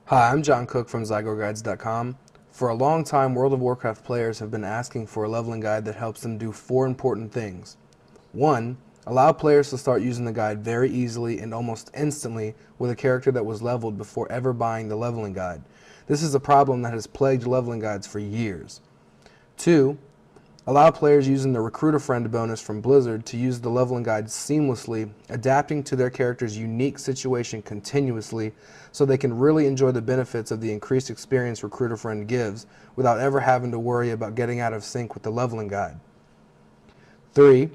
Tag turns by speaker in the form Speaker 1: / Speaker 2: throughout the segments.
Speaker 1: Hi, I'm John Cook from ZygorGuides.com. For a long time, World of Warcraft players have been asking for a leveling guide that helps them do four important things. 1. Allow players to start using the guide very easily and almost instantly with a character that was leveled before ever buying the leveling guide. This is a problem that has plagued leveling guides for years. 2. Allow players using the Recruiter Friend bonus from Blizzard to use the leveling guide seamlessly, adapting to their character's unique situation continuously so they can really enjoy the benefits of the increased experience Recruiter Friend gives without ever having to worry about getting out of sync with the leveling guide. 3.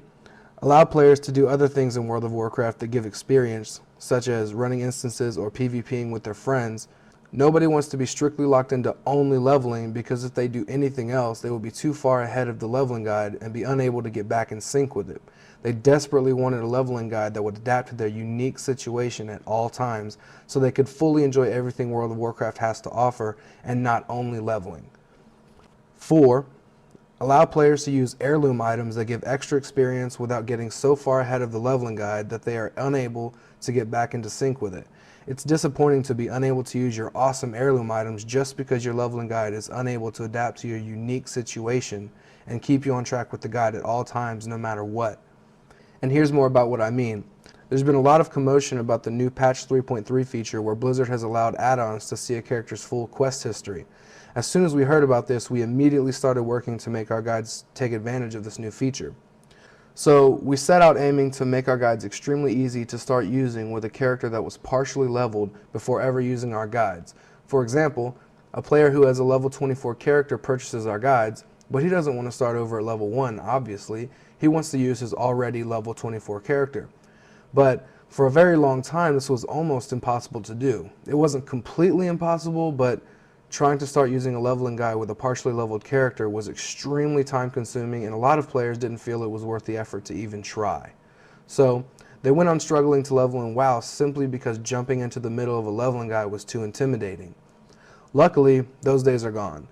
Speaker 1: Allow players to do other things in World of Warcraft that give experience, such as running instances or PvPing with their friends. Nobody wants to be strictly locked into only leveling, because if they do anything else, they will be too far ahead of the leveling guide and be unable to get back in sync with it. They desperately wanted a leveling guide that would adapt to their unique situation at all times so they could fully enjoy everything World of Warcraft has to offer and not only leveling. 4. Allow players to use heirloom items that give extra experience without getting so far ahead of the leveling guide that they are unable to get back into sync with it. It's disappointing to be unable to use your awesome heirloom items just because your leveling guide is unable to adapt to your unique situation and keep you on track with the guide at all times no matter what. And here's more about what I mean. There's been a lot of commotion about the new patch 3.3 feature where Blizzard has allowed add-ons to see a character's full quest history. As soon as we heard about this, we immediately started working to make our guides take advantage of this new feature. So we set out aiming to make our guides extremely easy to start using with a character that was partially leveled before ever using our guides. For example, a player who has a level 24 character purchases our guides, but he doesn't want to start over at level 1, obviously. He wants to use his already level 24 character. But for a very long time, this was almost impossible to do. It wasn't completely impossible, but trying to start using a leveling guide with a partially leveled character was extremely time consuming, and a lot of players didn't feel it was worth the effort to even try. So they went on struggling to level in WoW simply because jumping into the middle of a leveling guide was too intimidating. Luckily, those days are gone.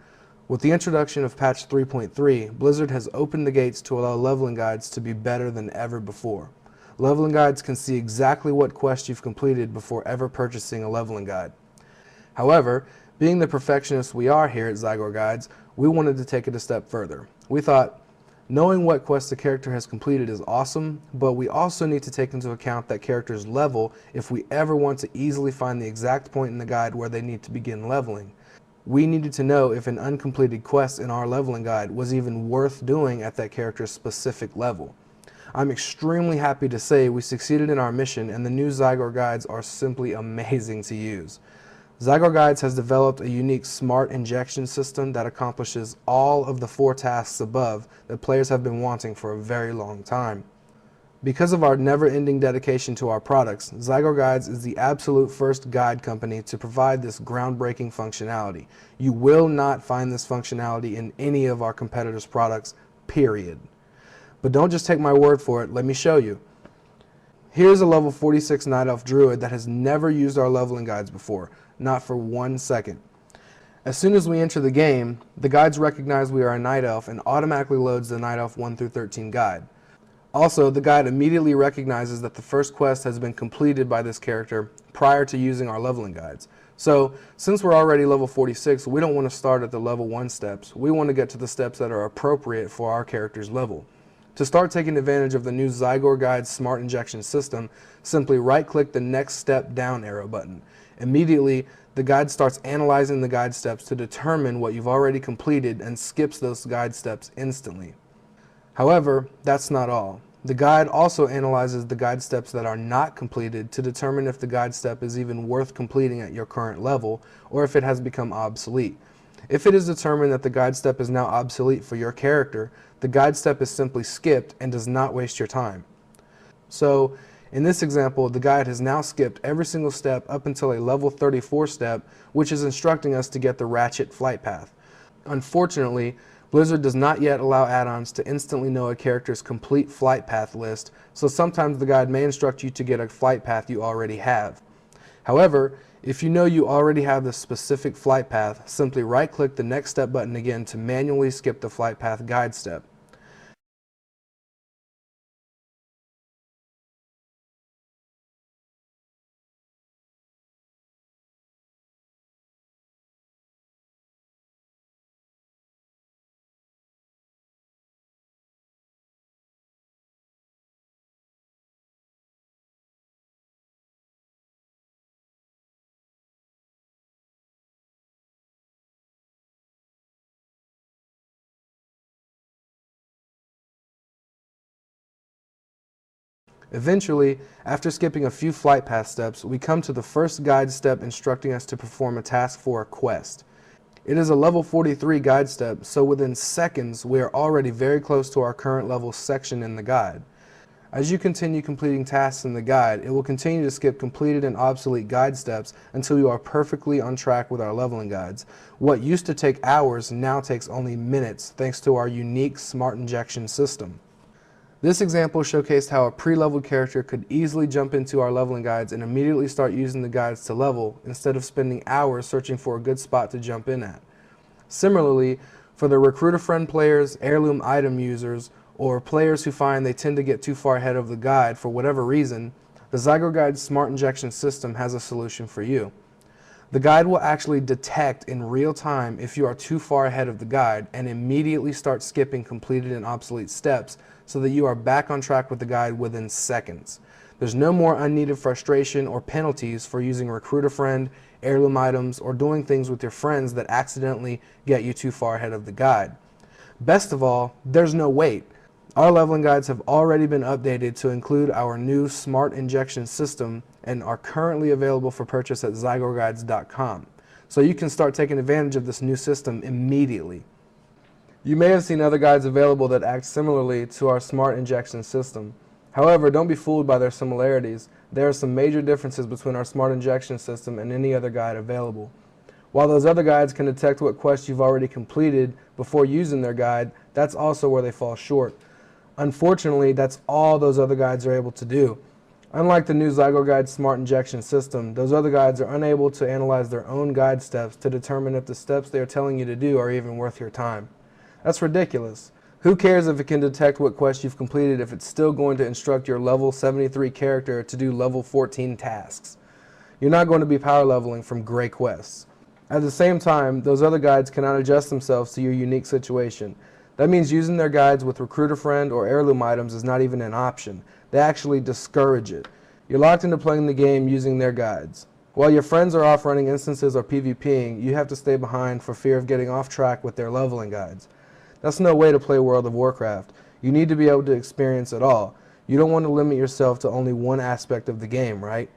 Speaker 1: With the introduction of patch 3.3, Blizzard has opened the gates to allow leveling guides to be better than ever before. Leveling guides can see exactly what quest you've completed before ever purchasing a leveling guide. However, being the perfectionists we are here at Zygor Guides, we wanted to take it a step further. We thought, knowing what quest the character has completed is awesome, but we also need to take into account that character's level if we ever want to easily find the exact point in the guide where they need to begin leveling. We needed to know if an uncompleted quest in our leveling guide was even worth doing at that character's specific level. I'm extremely happy to say we succeeded in our mission, and the new Zygor Guides are simply amazing to use. Zygor Guides has developed a unique smart injection system that accomplishes all of the 4 tasks above that players have been wanting for a very long time. Because of our never-ending dedication to our products, Zygor Guides is the absolute first guide company to provide this groundbreaking functionality. You will not find this functionality in any of our competitors' products, period. But don't just take my word for it, let me show you. Here's a level 46 Night Elf Druid that has never used our leveling guides before, not for 1 second. As soon as we enter the game, the guides recognize we are a Night Elf and automatically loads the Night Elf 1 through 13 guide. Also, the guide immediately recognizes that the first quest has been completed by this character prior to using our leveling guides. So, since we're already level 46, we don't want to start at the level 1 steps. We want to get to the steps that are appropriate for our character's level. To start taking advantage of the new Zygor Guides Smart Injection system, simply right-click the Next Step Down arrow button. Immediately, the guide starts analyzing the guide steps to determine what you've already completed and skips those guide steps instantly. However, that's not all. The guide also analyzes the guide steps that are not completed to determine if the guide step is even worth completing at your current level or if it has become obsolete. If it is determined that the guide step is now obsolete for your character, the guide step is simply skipped and does not waste your time. So, in this example, the guide has now skipped every single step up until a level 34 step, which is instructing us to get the Ratchet flight path. Unfortunately, Blizzard does not yet allow add-ons to instantly know a character's complete flight path list, so sometimes the guide may instruct you to get a flight path you already have. However, if you know you already have the specific flight path, simply right-click the Next Step button again to manually skip the flight path guide step. Eventually, after skipping a few flight path steps, we come to the first guide step instructing us to perform a task for a quest. It is a level 43 guide step, so within seconds we are already very close to our current level section in the guide. As you continue completing tasks in the guide, it will continue to skip completed and obsolete guide steps until you are perfectly on track with our leveling guides. What used to take hours now takes only minutes thanks to our unique smart injection system. This example showcased how a pre-leveled character could easily jump into our leveling guides and immediately start using the guides to level instead of spending hours searching for a good spot to jump in at. Similarly, for the recruiter friend players, heirloom item users, or players who find they tend to get too far ahead of the guide for whatever reason, the Zygor Guides Smart Injection system has a solution for you. The guide will actually detect in real time if you are too far ahead of the guide and immediately start skipping completed and obsolete steps so that you are back on track with the guide within seconds. There's no more unneeded frustration or penalties for using recruiter friend, heirloom items, or doing things with your friends that accidentally get you too far ahead of the guide. Best of all, there's no wait. Our leveling guides have already been updated to include our new smart injection system and are currently available for purchase at ZYGORGUIDES.com. So you can start taking advantage of this new system immediately. You may have seen other guides available that act similarly to our smart injection system. However, don't be fooled by their similarities. There are some major differences between our smart injection system and any other guide available. While those other guides can detect what quests you've already completed before using their guide, that's also where they fall short. Unfortunately, that's all those other guides are able to do. Unlike the new Zygor Guides Smart Injection system, those other guides are unable to analyze their own guide steps to determine if the steps they are telling you to do are even worth your time. That's ridiculous. Who cares if it can detect what quest you've completed if it's still going to instruct your level 73 character to do level 14 tasks? You're not going to be power leveling from gray quests. At the same time, those other guides cannot adjust themselves to your unique situation. That means using their guides with recruiter friend or heirloom items is not even an option. They actually discourage it. You're locked into playing the game using their guides. While your friends are off running instances or PvPing, you have to stay behind for fear of getting off track with their leveling guides. That's no way to play World of Warcraft. You need to be able to experience it all. You don't want to limit yourself to only one aspect of the game, right?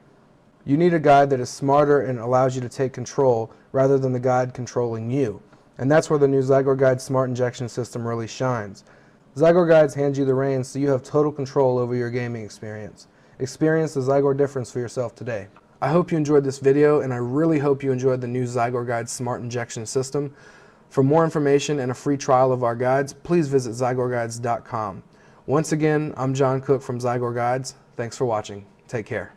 Speaker 1: You need a guide that is smarter and allows you to take control rather than the guide controlling you. And that's where the new Zygor Guides Smart Injection system really shines. Zygor Guides hands you the reins so you have total control over your gaming experience. Experience the Zygor difference for yourself today. I hope you enjoyed this video, and I really hope you enjoyed the new Zygor Guides Smart Injection system. For more information and a free trial of our guides, please visit ZYGORGUIDES.com. Once again, I'm John Cook from Zygor Guides. Thanks for watching. Take care.